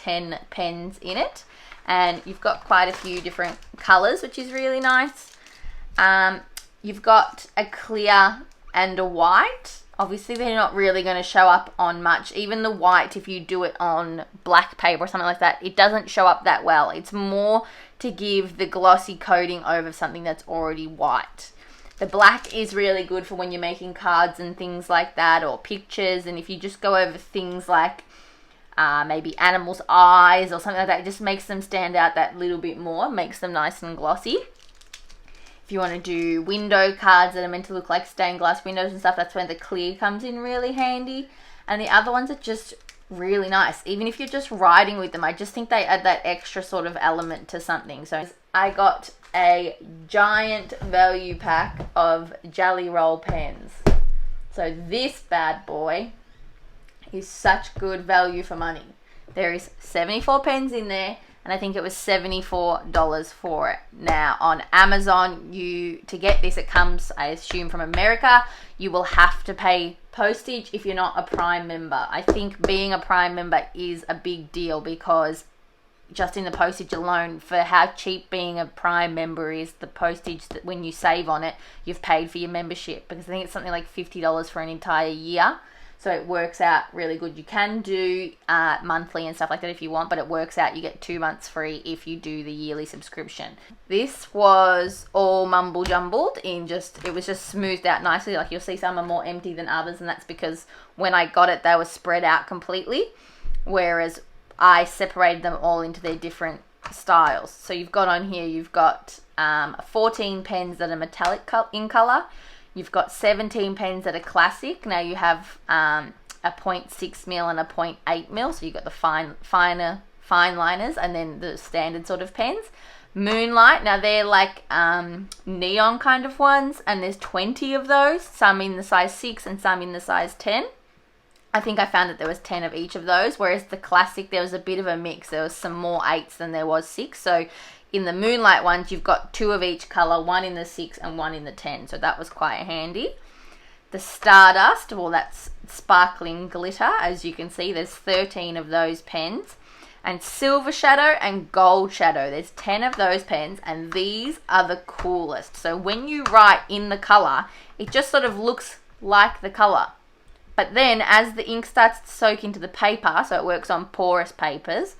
10 pens in it, and you've got quite a few different colors, which is really nice. You've got a clear and a white. Obviously, they're not really going to show up on much. Even the white, if you do it on black paper or something like that, it doesn't show up that well. It's more to give the glossy coating over something that's already white. The black is really good for when you're making cards and things like that, or pictures. And if you just go over things like maybe animals' eyes or something like that, it just makes them stand out that little bit more, makes them nice and glossy. If you want to do window cards that are meant to look like stained glass windows and stuff, that's when the clear comes in really handy. And the other ones are just really nice. Even if you're just writing with them, I just think they add that extra sort of element to something. So I got a giant value pack of Jelly Roll pens. So this bad boy is such good value for money. There is 74 pens in there, and I think it was $74 for it. Now on Amazon, to get this, it comes, I assume, from America. You will have to pay postage if you're not a Prime member. I think being a Prime member is a big deal, because just in the postage alone, for how cheap being a Prime member is, the postage that when you save on it, you've paid for your membership, because I think it's something like $50 for an entire year. So it works out really good. You can do monthly and stuff like that if you want, but it works out. You get 2 months free if you do the yearly subscription. This was all mumble jumbled it was just smoothed out nicely. Like, you'll see some are more empty than others, and that's because when I got it, they were spread out completely, whereas I separated them all into their different styles. So you've got on here, you've got 14 pens that are metallic in color. You've got 17 pens that are classic. Now you have a 0.6 mil and a 0.8 mil. So you've got the fine liners, and then the standard sort of pens. Moonlight, now they're like neon kind of ones, and there's 20 of those, some in the size 6 and some in the size 10. I think I found that there was 10 of each of those, whereas the classic, there was a bit of a mix. There was some more 8s than there was 6. So in the Moonlight ones, you've got 2 of each color, 1 in the 6 and 1 in the 10. So that was quite handy. The Stardust, well, that's sparkling glitter. As you can see, there's 13 of those pens. And Silver Shadow and Gold Shadow, there's 10 of those pens, and these are the coolest. So when you write in the color, it just sort of looks like the color. But then as the ink starts to soak into the paper, so it works on porous papers,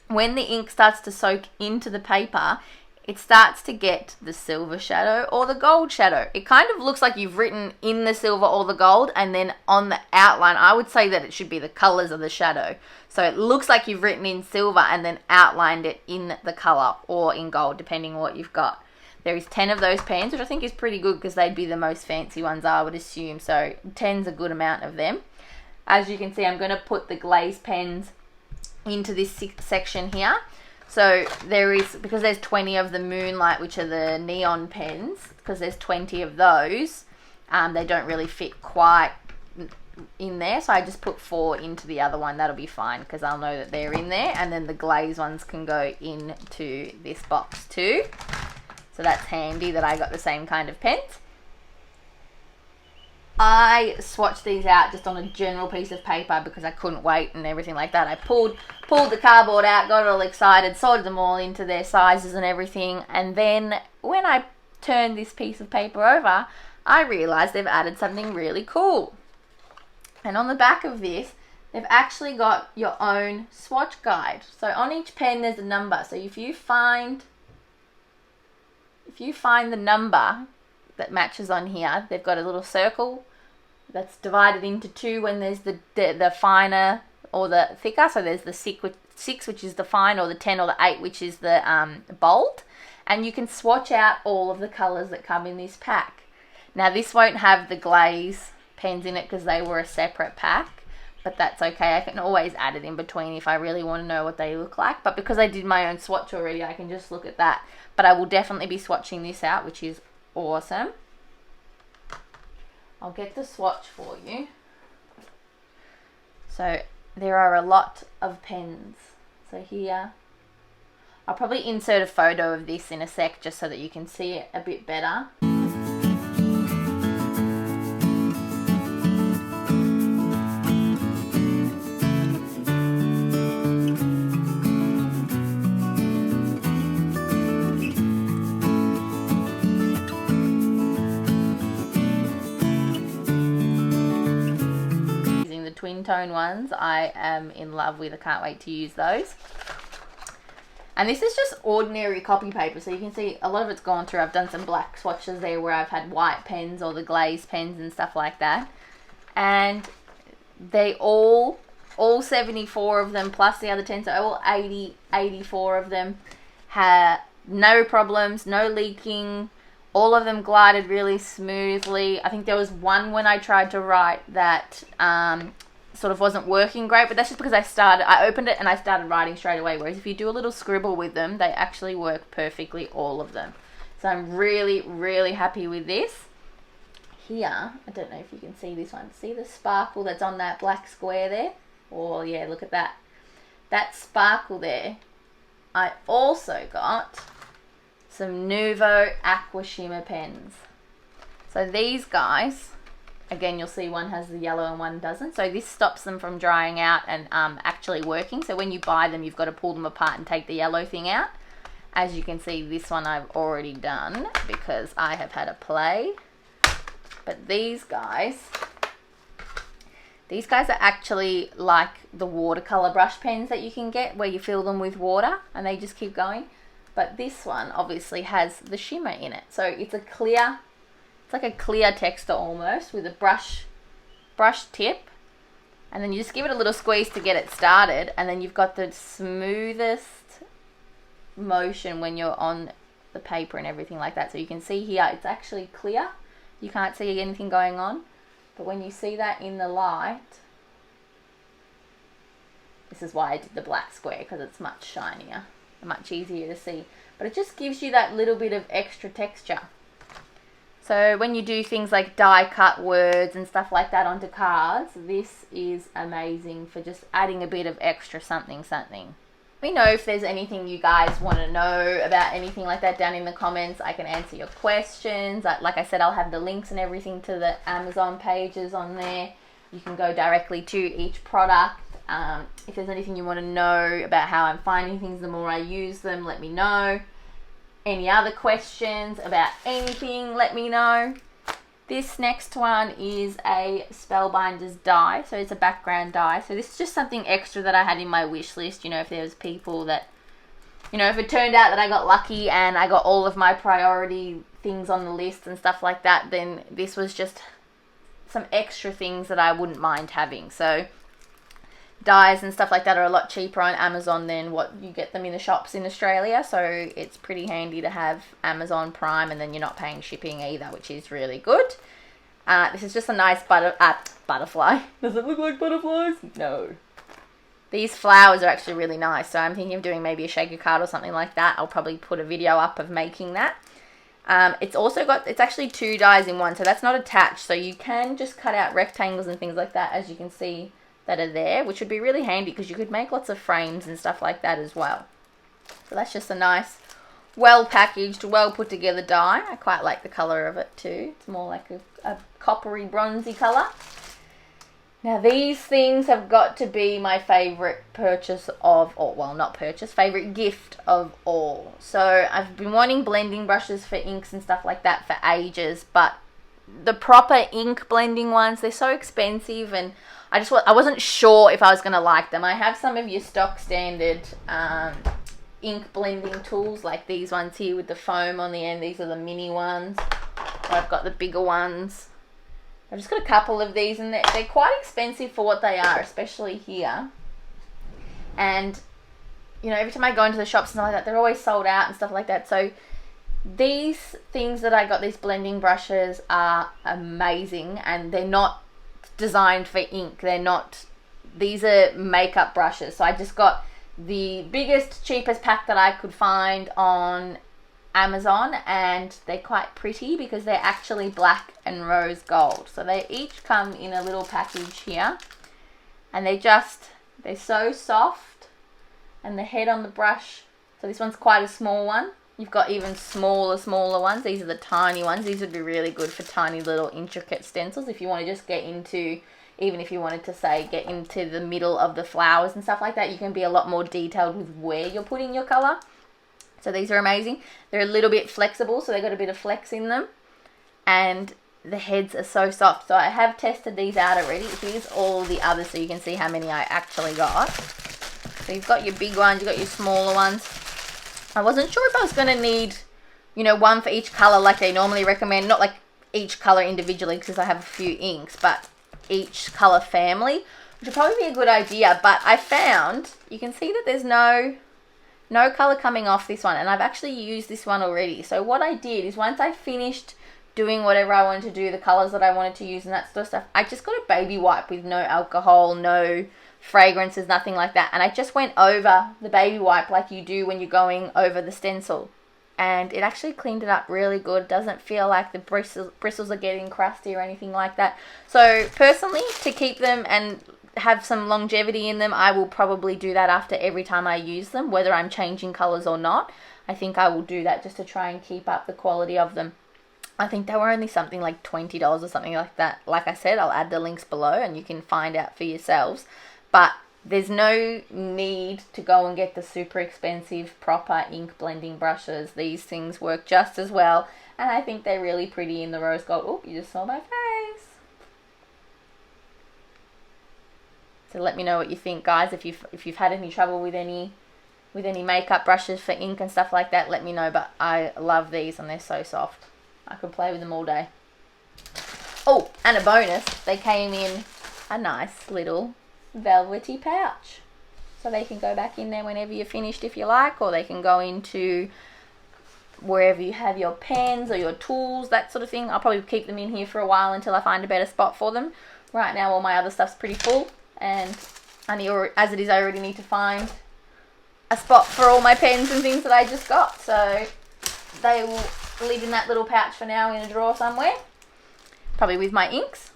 when the ink starts to soak into the paper, it starts to get the silver shadow or the gold shadow. It kind of looks like you've written in the silver or the gold, and then on the outline, I would say that it should be the colors of the shadow. So it looks like you've written in silver and then outlined it in the color or in gold, depending on what you've got. There is 10 of those pens, which I think is pretty good because they'd be the most fancy ones, I would assume. So 10's a good amount of them. As you can see, I'm going to put the glaze pens into this section here. So there is, because there's 20 of the Moonlight, which are the neon pens, because there's 20 of those, they don't really fit quite in there. So I just put 4 into the other one. That'll be fine because I'll know that they're in there. And then the glaze ones can go into this box too. So that's handy that I got the same kind of pens. I swatched these out just on a general piece of paper because I couldn't wait and everything like that. I pulled the cardboard out, got all excited, sorted them all into their sizes and everything. And then when I turned this piece of paper over, I realized they've added something really cool. And on the back of this, they've actually got your own swatch guide. So on each pen there's a number. So if you find the number that matches on here, they've got a little circle that's divided into 2 when there's the finer or the thicker. So there's the 6, which is the fine, or the 10 or the 8, which is the bold. And you can swatch out all of the colors that come in this pack. Now this won't have the glaze pens in it because they were a separate pack, but that's okay. I can always add it in between if I really want to know what they look like. But because I did my own swatch already, I can just look at that. But I will definitely be swatching this out, which is awesome. I'll get the swatch for you. So there are a lot of pens. So here, I'll probably insert a photo of this in a sec just so that you can see it a bit better. tone ones, I am in love with. I can't wait to use those. And this is just ordinary copy paper, so you can see a lot of it's gone through. I've done some black swatches there where I've had white pens or the glazed pens and stuff like that. And they all 74 of them plus the other 10, so all 84 of them had no problems, no leaking. All of them glided really smoothly. I think there was one when I tried to write that sort of wasn't working great, but that's just because I opened it and I started writing straight away, whereas if you do a little scribble with them, they actually work perfectly, all of them. So I'm really, really happy with this. Here, I don't know if you can see this one. See the sparkle that's on that black square there? Oh yeah, look at that. That sparkle there. I also got some Nuvo Aqua Shimmer pens. So these guys, again, you'll see one has the yellow and one doesn't. So this stops them from drying out and actually working. So when you buy them, you've got to pull them apart and take the yellow thing out. As you can see, this one I've already done because I have had a play. But these guys are actually like the watercolor brush pens that you can get where you fill them with water and they just keep going. But this one obviously has the shimmer in it. So it's a clear, it's like a clear texture almost with a brush tip. And then you just give it a little squeeze to get it started. And then you've got the smoothest motion when you're on the paper and everything like that. So you can see here, it's actually clear. You can't see anything going on. But when you see that in the light, this is why I did the black square, because it's much shinier and much easier to see. But it just gives you that little bit of extra texture. So when you do things like die cut words and stuff like that onto cards, this is amazing for just adding a bit of extra something. Let me know if there's anything you guys want to know about anything like that down in the comments. I can answer your questions. Like I said, I'll have the links and everything to the Amazon pages on there. You can go directly to each product. If there's anything you want to know about how I'm finding things the more I use them, let me know. Any other questions about anything, let me know. This next one is a Spellbinders die, so it's a background die. So this is just something extra that I had in my wish list. You know, if there was people that, you know, if it turned out that I got lucky and I got all of my priority things on the list and stuff like that, then this was just some extra things that I wouldn't mind having. So dyes and stuff like that are a lot cheaper on Amazon than what you get them in the shops in Australia, so it's pretty handy to have Amazon Prime, and then you're not paying shipping either, which is really good. This is just a nice butterfly. Does it look like butterflies? No. These flowers are actually really nice, so I'm thinking of doing maybe a shaker card or something like that. I'll probably put a video up of making that. It's actually 2 dies in one, so that's not attached, so you can just cut out rectangles and things like that, as you can see that are there, which would be really handy because you could make lots of frames and stuff like that as well. So that's just a nice, well packaged, well put together die. I quite like the colour of it too. It's more like a coppery bronzy colour. Now these things have got to be my favourite purchase of, or well, not purchase, favourite gift of all. So I've been wanting blending brushes for inks and stuff like that for ages, but the proper ink blending ones, they're so expensive, and I wasn't sure if I was going to like them. I have some of your stock standard ink blending tools, like these ones here with the foam on the end. These are the mini ones. I've got the bigger ones. I've just got a couple of these, and they're quite expensive for what they are, especially here. And, you know, every time I go into the shops and stuff like that, they're always sold out and stuff like that. So these things that I got, these blending brushes, are amazing, and they're not designed for ink. These are makeup brushes. So I just got the biggest, cheapest pack that I could find on Amazon, and they're quite pretty because they're actually black and rose gold. So they each come in a little package here, and they're so soft, and the head on the brush, so this one's quite a small one. You've got even smaller ones. These are the tiny ones. These would be really good for tiny little intricate stencils if you want to just get into, even if you wanted to say get into the middle of the flowers and stuff like that, you can be a lot more detailed with where you're putting your colour. So these are amazing. They're a little bit flexible, so they've got a bit of flex in them. And the heads are so soft. So I have tested these out already. Here's all the others so you can see how many I actually got. So you've got your big ones, you've got your smaller ones. I wasn't sure if I was going to need, you know, one for each color like they normally recommend. Not like each color individually because I have a few inks, but each color family, which would probably be a good idea. But I found, you can see that there's no color coming off this one, and I've actually used this one already. So what I did is once I finished doing whatever I wanted to do, the colors that I wanted to use and that sort of stuff, I just got a baby wipe with no alcohol, no fragrances, nothing like that, and I just went over the baby wipe like you do when you're going over the stencil, and it actually cleaned it up really good. Doesn't feel like the bristles are getting crusty or anything like that. So personally, to keep them and have some longevity in them, I will probably do that after every time I use them, whether I'm changing colors or not. I think I will do that just to try and keep up the quality of them. I think they were only something like $20 or something like that. Like I said, I'll add the links below and you can find out for yourselves. But there's no need to go and get the super expensive proper ink blending brushes. These things work just as well, and I think they're really pretty in the rose gold. Oh, you just saw my face. So let me know what you think, guys. If you've had any trouble with any makeup brushes for ink and stuff like that, let me know. But I love these and they're so soft. I could play with them all day. Oh, and a bonus, they came in a nice little velvety pouch. So they can go back in there whenever you're finished if you like, or they can go into wherever you have your pens or your tools, that sort of thing. I'll probably keep them in here for a while until I find a better spot for them. Right now all my other stuff's pretty full, and as it is, I already need to find a spot for all my pens and things that I just got. So they will live in that little pouch for now in a drawer somewhere, probably with my inks.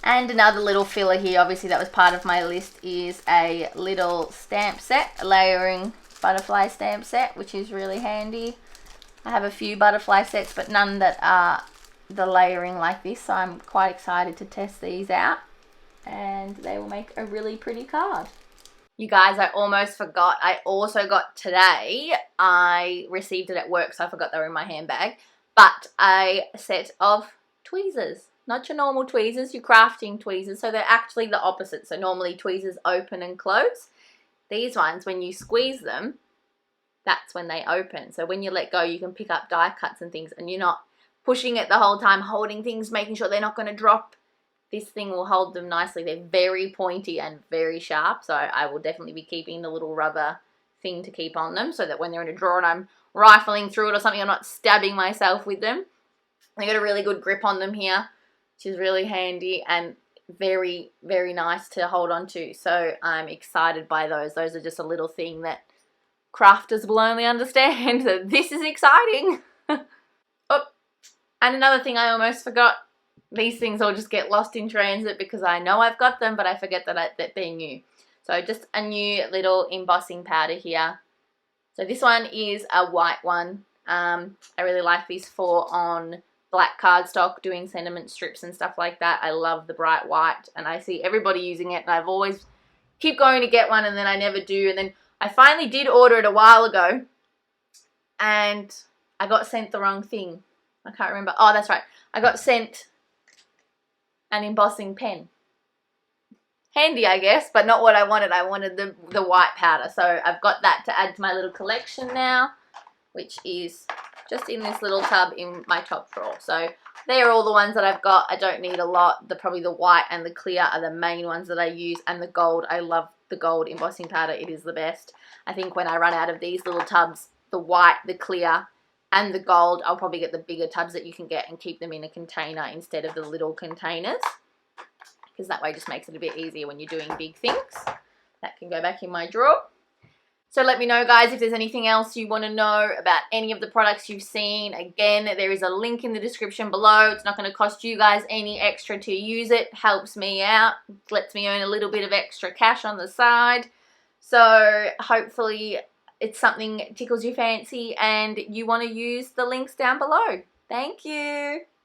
And another little filler here, obviously that was part of my list, is a little stamp set, a layering butterfly stamp set, which is really handy. I have a few butterfly sets, but none that are the layering like this, so I'm quite excited to test these out, and they will make a really pretty card. You guys, I almost forgot. I also got today, I received it at work, so I forgot they were in my handbag, but a set of tweezers. Not your normal tweezers, your crafting tweezers. So they're actually the opposite. So normally tweezers open and close. These ones, when you squeeze them, that's when they open. So when you let go, you can pick up die cuts and things, and you're not pushing it the whole time, holding things, making sure they're not going to drop. This thing will hold them nicely. They're very pointy and very sharp, so I will definitely be keeping the little rubber thing to keep on them so that when they're in a drawer and I'm rifling through it or something, I'm not stabbing myself with them. They got a really good grip on them here, which is really handy and very, very nice to hold on to. So I'm excited by those. Those are just a little thing that crafters will only understand that this is exciting. Oh, and another thing I almost forgot. These things all just get lost in transit because I know I've got them, but I forget that they're new. So just a new little embossing powder here. So this one is a white one. I really like these for on black cardstock, doing sentiment strips and stuff like that. I love the bright white, and I see everybody using it, and I've always keep going to get one, and then I never do. And then I finally did order it a while ago, and I got sent the wrong thing. I can't remember. Oh, that's right. I got sent an embossing pen. Handy, I guess, but not what I wanted. I wanted the white powder. So I've got that to add to my little collection now, which is just in this little tub in my top drawer. So they are all the ones that I've got. I don't need a lot. Probably the white and the clear are the main ones that I use, and the gold. I love the gold embossing powder. It is the best. I think when I run out of these little tubs, the white, the clear, and the gold, I'll probably get the bigger tubs that you can get and keep them in a container instead of the little containers, because that way just makes it a bit easier when you're doing big things. That can go back in my drawer. So let me know, guys, if there's anything else you want to know about any of the products you've seen. Again, there is a link in the description below. It's not going to cost you guys any extra to use it. Helps me out. Lets me earn a little bit of extra cash on the side. So hopefully it's something tickles your fancy and you want to use the links down below. Thank you.